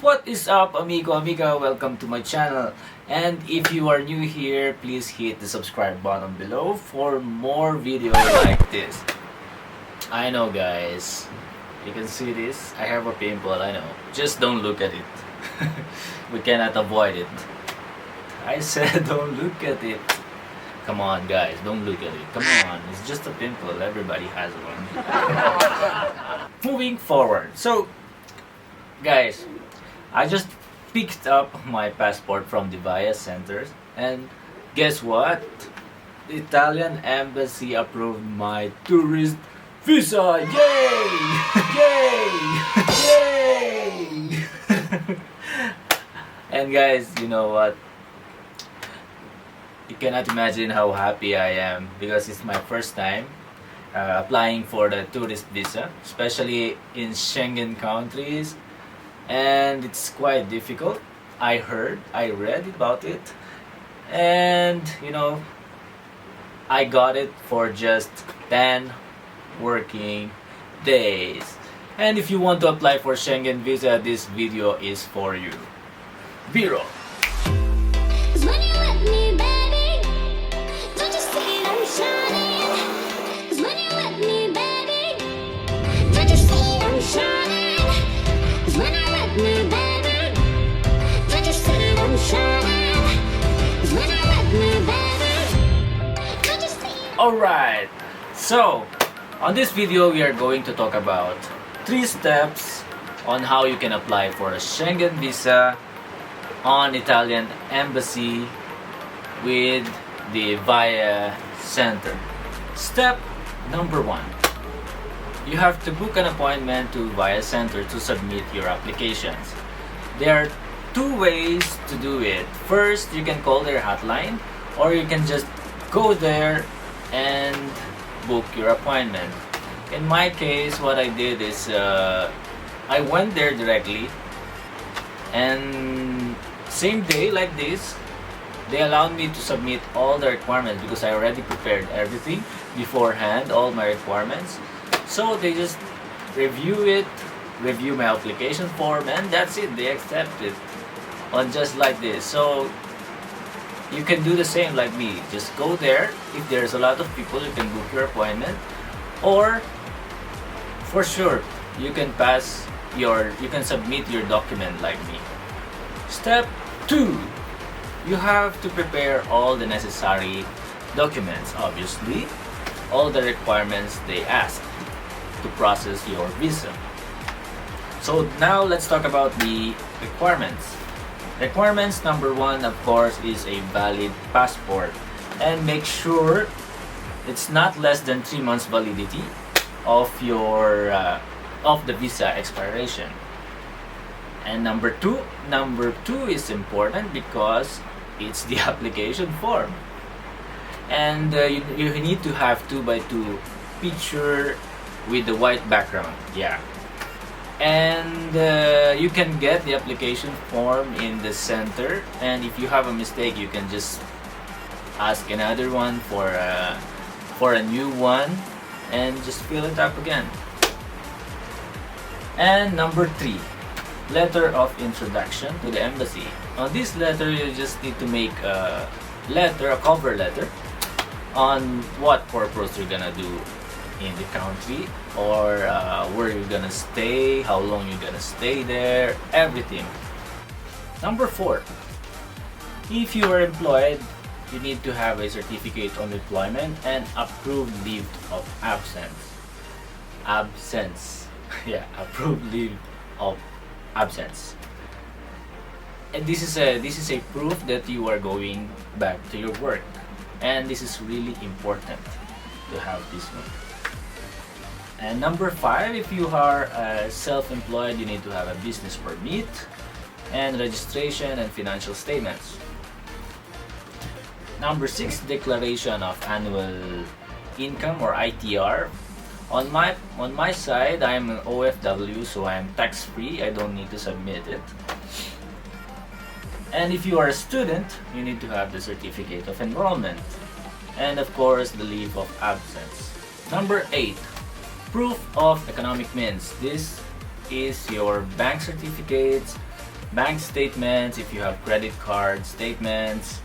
What is up, amigo, amiga? Welcome to my channel. And if you are new here, please hit the subscribe button below for more videos like this. I know, guys. You can see this. I have a pimple, I know. Just don't look at it. We cannot avoid it. I said don't look at it. Come on, guys, don't look at it. Come on, it's just a pimple. Everybody has one. Moving forward. So, guys, I just picked up my passport from the Via Center, and guess what? The Italian embassy approved my tourist visa! Yay! Yay! Yay! And guys, you know what? You cannot imagine how happy I am because it's my first time applying for the tourist visa, especially in Schengen countries, and it's quite difficult. I read about it, and you know, I got it for just 10 working days. And if you want to apply for Schengen visa, this video is for you. Biro. Alright, so on this video we are going to talk about 3 steps on how you can apply for a Schengen visa on Italian embassy with the Via Center. Step number 1. You have to book an appointment to Via Center to submit your applications. There are 2 ways to do it. First, you can call their hotline, or you can just go there and book your appointment. In my case, what I did is I went there directly, and same day like this, they allowed me to submit all the requirements because I already prepared everything beforehand, all my requirements. So they just review my application form, and that's it. They accept it on just like this. So you can do the same like me. Just go there. If there's a lot of people, you can book your appointment, or for sure you can submit your document like me. Step 2. You have to prepare all the necessary documents, obviously, all the requirements they ask to process your visa. So now let's talk about the requirements. Requirements number 1, of course, is a valid passport, and make sure it's not less than 3 months validity of your of the visa expiration. And number two is important because it's the application form, and you need to have 2x2 picture with the white background. Yeah. And you can get the application form in the center, and if you have a mistake, you can just ask another one for a new one and just fill it up again. And number 3, letter of introduction to the embassy. On this letter, you just need to make a cover letter on what purpose you're gonna do in the country, or where you're gonna stay, how long you're gonna stay there, everything. Number 4, if you are employed, you need to have a certificate on employment and approved leave of absence. Yeah, approved leave of absence. And this is a proof that you are going back to your work, and this is really important to have this one. And number 5, if you are self-employed, you need to have a business permit and registration and financial statements. Number 6, declaration of annual income, or ITR. On my side, I'm an OFW, so I'm tax-free. I don't need to submit it. And if you are a student, you need to have the certificate of enrollment, and of course the leave of absence. Number 8, proof of economic means. This is your bank certificates, bank statements if you have credit card statements,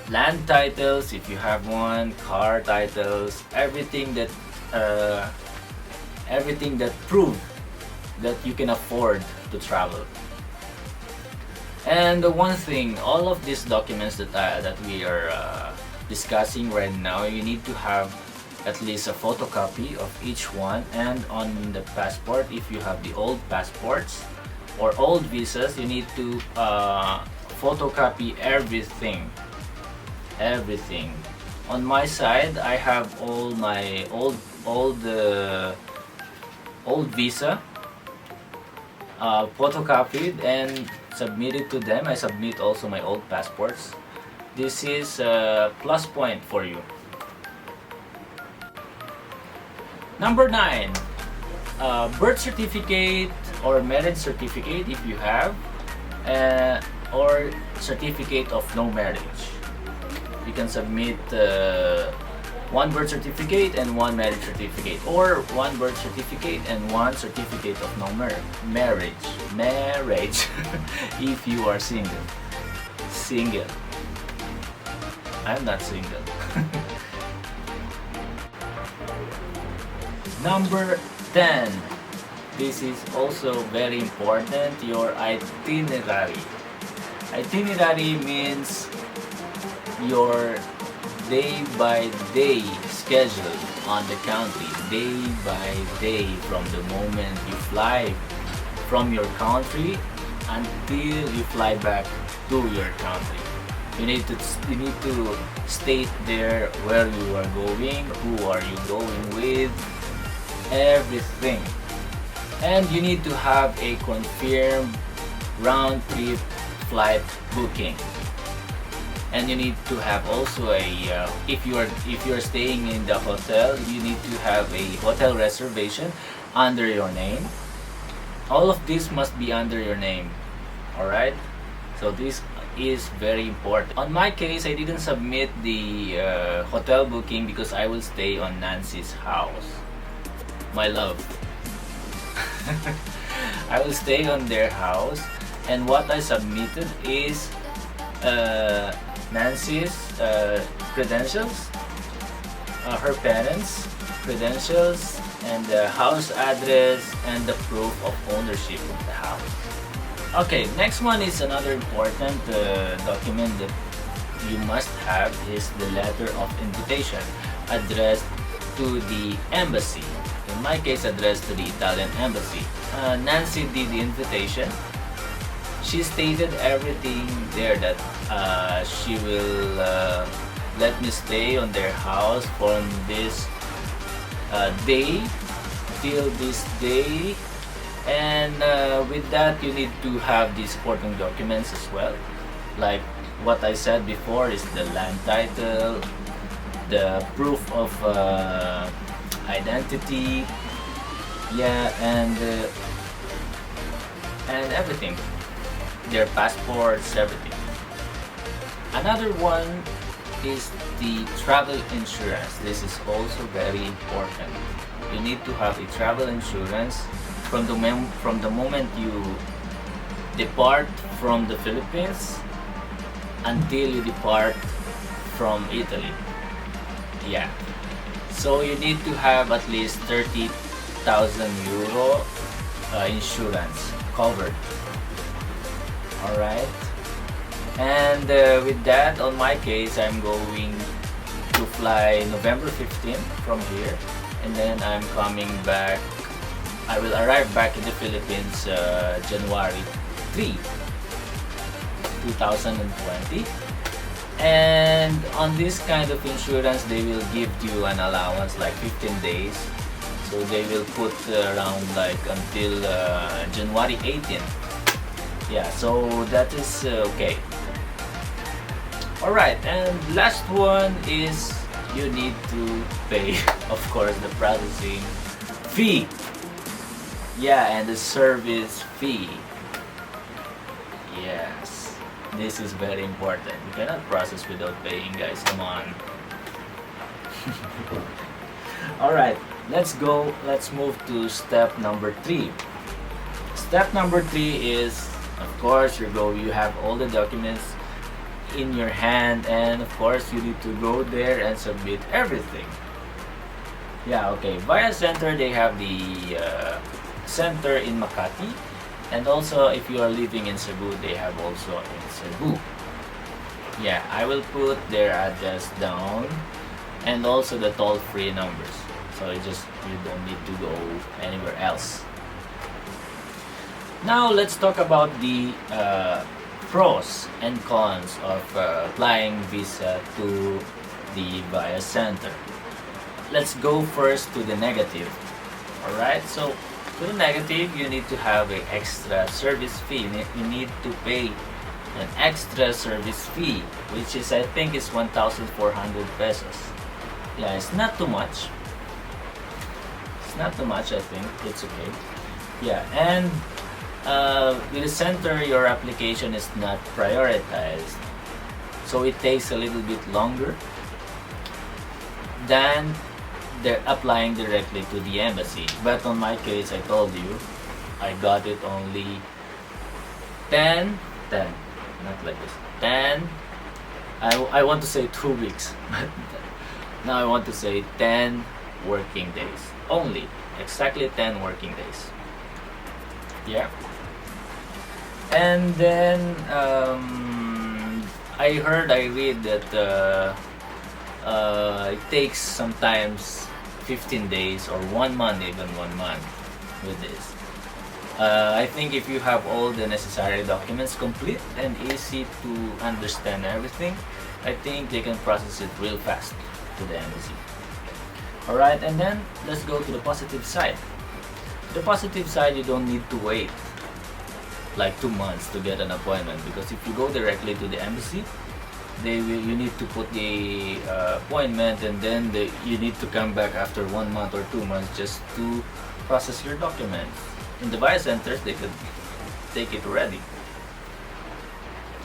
land titles if you have one, car titles, everything that prove that you can afford to travel. And the one thing, all of these documents that we are discussing right now, you need to have at least a photocopy of each one. And on the passport, if you have the old passports or old visas, you need to photocopy everything. On my side, I have all my old visa photocopied and submitted to them. I submit also my old passports. This is a plus point for you. Number 9, birth certificate or marriage certificate if you have, or certificate of no marriage. You can submit one birth certificate and one marriage certificate, or one birth certificate and one certificate of no marriage if you are single. I'm not single. Number 10, this is also very important, your itinerary. Itinerary means your day by day schedule on the country, day by day, from the moment you fly from your country until you fly back to your country. You need to state there where you are going, who are you going with, everything. And you need to have a confirmed round trip flight booking. And you need to have also a if you are staying in the hotel, you need to have a hotel reservation under your name. All of this must be under your name. All right, so this is very important. On my case, I didn't submit the hotel booking because I will stay on Nancy's house, my love. I will stay on their house, and what I submitted is Nancy's credentials, her parents' credentials, and the house address, and the proof of ownership of the house. Okay, next one is another important document that you must have is the letter of invitation addressed to the embassy. In my case, addressed to the Italian embassy. Nancy did the invitation. She stated everything there that she will let me stay on their house from this day till this day, and with that you need to have the supporting documents as well, like what I said before is the land title, the proof of identity, yeah, and everything, their passports, everything. Another one is the travel insurance. This is also very important. You need to have a travel insurance from the moment you depart from the Philippines until you depart from Italy. Yeah. So you need to have at least 30,000 euro insurance covered. Alright. And with that, on my case, I'm going to fly November 15 from here, and then I'm coming back. I will arrive back in the Philippines January 3, 2020. And on this kind of insurance, they will give you an allowance like 15 days. So they will put around like until January 18. Yeah, so that is okay. Alright, and last one is you need to pay, of course, the processing fee. Yeah, and the service fee. Yes, this is very important. You cannot process without paying, guys. Come on. Alright, let's go. Let's move to step number 3. Step number 3 is Of course, you have all the documents in your hand, and of course you need to go there and submit everything. Yeah, okay. Via Center, they have the center in Makati, and also if you are living in Cebu, they have also in Cebu. Yeah, I will put their address down and also the toll-free numbers. So you don't need to go anywhere else. Now let's talk about the pros and cons of applying visa to the Via Center. Let's go first to the negative. Alright, so to the negative, you need to have an extra service fee. You need to pay an extra service fee, which is, I think, is 1,400 pesos. Yeah, it's not too much. It's not too much, I think. It's okay. Yeah, and with the center, your application is not prioritized, so it takes a little bit longer than they're applying directly to the embassy. But on my case, I told you, I got it only 10, not like this, 10, I want to say 2 weeks, but now I want to say 10 working days. Only, exactly 10 working days. Yeah. And then I read that it takes sometimes 15 days or 1 month, even 1 month with this. I think if you have all the necessary documents complete and easy to understand everything, I think they can process it real fast to the embassy. Alright, and then let's go to the positive side. The positive side, you don't need to wait like 2 months to get an appointment, because if you go directly to the embassy, you need to put the appointment, and then you need to come back after 1 month or 2 months just to process your documents. In the Via Centers, they could take it already.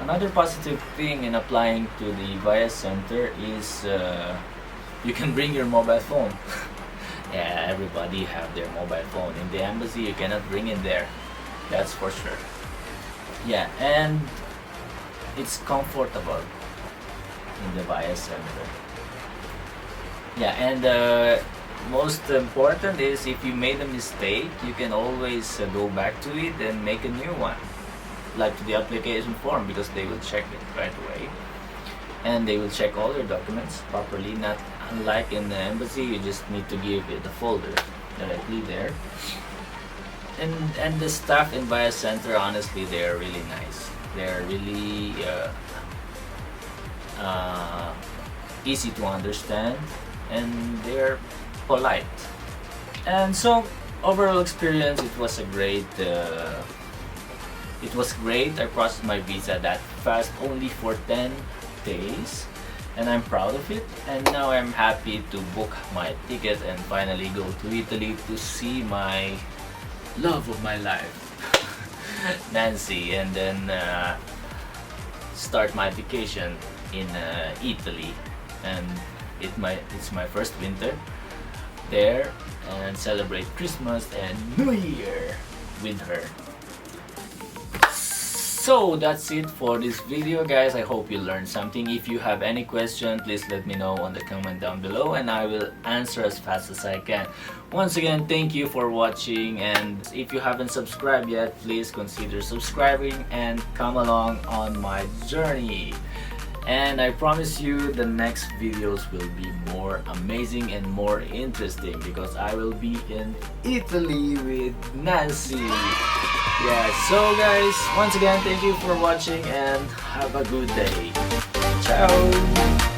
Another positive thing in applying to the Via Center is you can bring your mobile phone. Yeah, everybody have their mobile phone. In the embassy, you cannot bring it there. That's for sure. Yeah, and it's comfortable in the Via Center. Yeah, and most important is, if you made a mistake, you can always go back to it and make a new one, like to the application form, because they will check it right away and they will check all your documents properly. Not unlike in the embassy, you just need to give it the folder directly there. And the staff in Via Center, honestly, they are really nice. They're really easy to understand, and they're polite. And so overall experience, it was a great I processed my visa that fast, only for 10 days, and I'm proud of it. And now I'm happy to book my ticket and finally go to Italy to see my love of my life, Nancy, and then start my vacation in Italy. And it's my first winter there, and celebrate Christmas and New Year with her. So that's it for this video, guys. I hope you learned something. If you have any question, please let me know on the comment down below, and I will answer as fast as I can. Once again, thank you for watching, and if you haven't subscribed yet, please consider subscribing and come along on my journey. And I promise you the next videos will be more amazing and more interesting, because I will be in Italy with Nancy. Yeah, so guys, once again, thank you for watching and have a good day. Ciao!